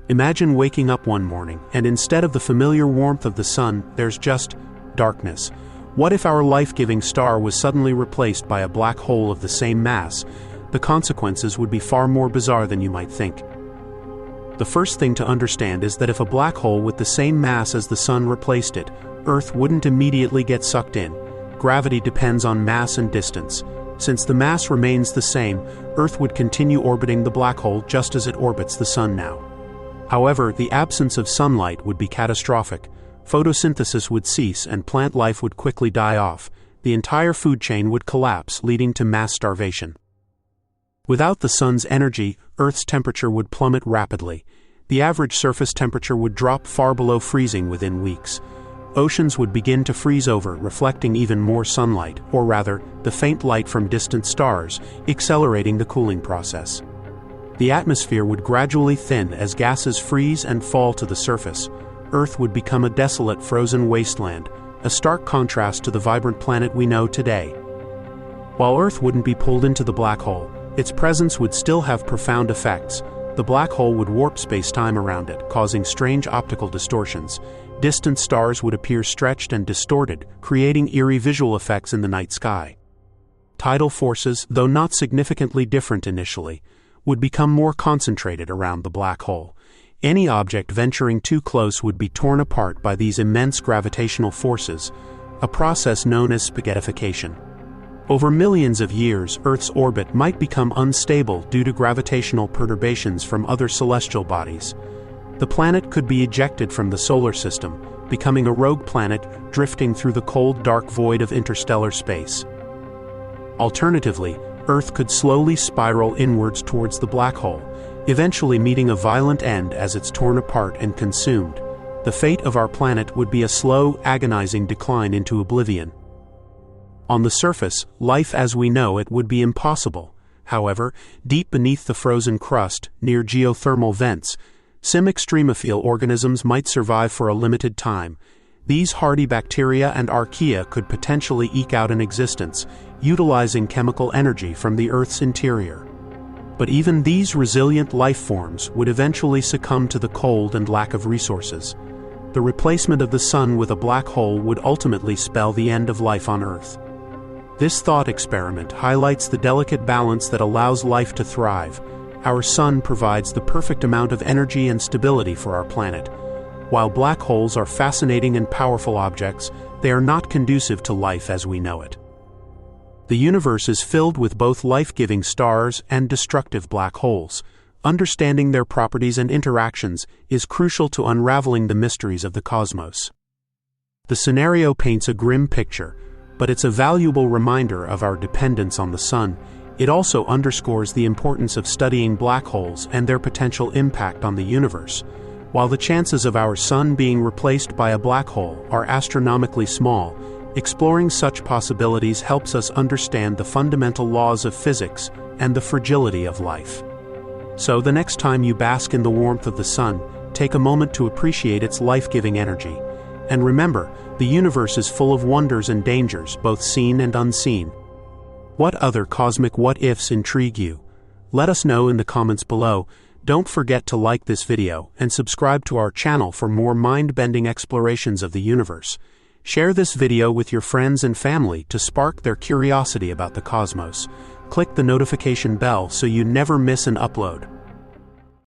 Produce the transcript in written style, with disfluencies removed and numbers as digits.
Imagine waking up one morning, and instead of the familiar warmth of the sun, there's just darkness. What if our life-giving star was suddenly replaced by a black hole of the same mass? The consequences would be far more bizarre than you might think. The first thing to understand is that if a black hole with the same mass as the sun replaced it, Earth wouldn't immediately get sucked in. Gravity depends on mass and distance. Since the mass remains the same, Earth would continue orbiting the black hole just as it orbits the sun now. However, the absence of sunlight would be catastrophic. Photosynthesis would cease and plant life would quickly die off. The entire food chain would collapse, leading to mass starvation. Without the sun's energy, Earth's temperature would plummet rapidly. The average surface temperature would drop far below freezing within weeks. Oceans would begin to freeze over, reflecting even more sunlight, or rather, the faint light from distant stars, accelerating the cooling process. The atmosphere would gradually thin as gases freeze and fall to the surface. Earth would become a desolate, frozen wasteland, a stark contrast to the vibrant planet we know today. While Earth wouldn't be pulled into the black hole, its presence would still have profound effects. The black hole would warp space-time around it, causing strange optical distortions. Distant stars would appear stretched and distorted, creating eerie visual effects in the night sky. Tidal forces, though not significantly different initially, would become more concentrated around the black hole. Any object venturing too close would be torn apart by these immense gravitational forces, a process known as spaghettification. Over millions of years, Earth's orbit might become unstable due to gravitational perturbations from other celestial bodies. The planet could be ejected from the solar system, becoming a rogue planet drifting through the cold, dark void of interstellar space. Alternatively, Earth could slowly spiral inwards towards the black hole, eventually meeting a violent end as it's torn apart and consumed. The fate of our planet would be a slow, agonizing decline into oblivion. On the surface, life as we know it would be impossible. However, deep beneath the frozen crust, near geothermal vents, extremophile organisms might survive for a limited time. These hardy bacteria and archaea could potentially eke out an existence, utilizing chemical energy from the Earth's interior. But even these resilient life forms would eventually succumb to the cold and lack of resources. The replacement of the sun with a black hole would ultimately spell the end of life on Earth. This thought experiment highlights the delicate balance that allows life to thrive. Our sun provides the perfect amount of energy and stability for our planet. While black holes are fascinating and powerful objects, they are not conducive to life as we know it. The universe is filled with both life-giving stars and destructive black holes. Understanding their properties and interactions is crucial to unraveling the mysteries of the cosmos. The scenario paints a grim picture, but it's a valuable reminder of our dependence on the sun. It also underscores the importance of studying black holes and their potential impact on the universe. While the chances of our sun being replaced by a black hole are astronomically small, exploring such possibilities helps us understand the fundamental laws of physics and the fragility of life. So the next time you bask in the warmth of the sun, take a moment to appreciate its life-giving energy. And remember, the universe is full of wonders and dangers, both seen and unseen. What other cosmic what-ifs intrigue you? Let us know in the comments below. Don't forget to like this video and subscribe to our channel for more mind-bending explorations of the universe. Share this video with your friends and family to spark their curiosity about the cosmos. Click the notification bell so you never miss an upload.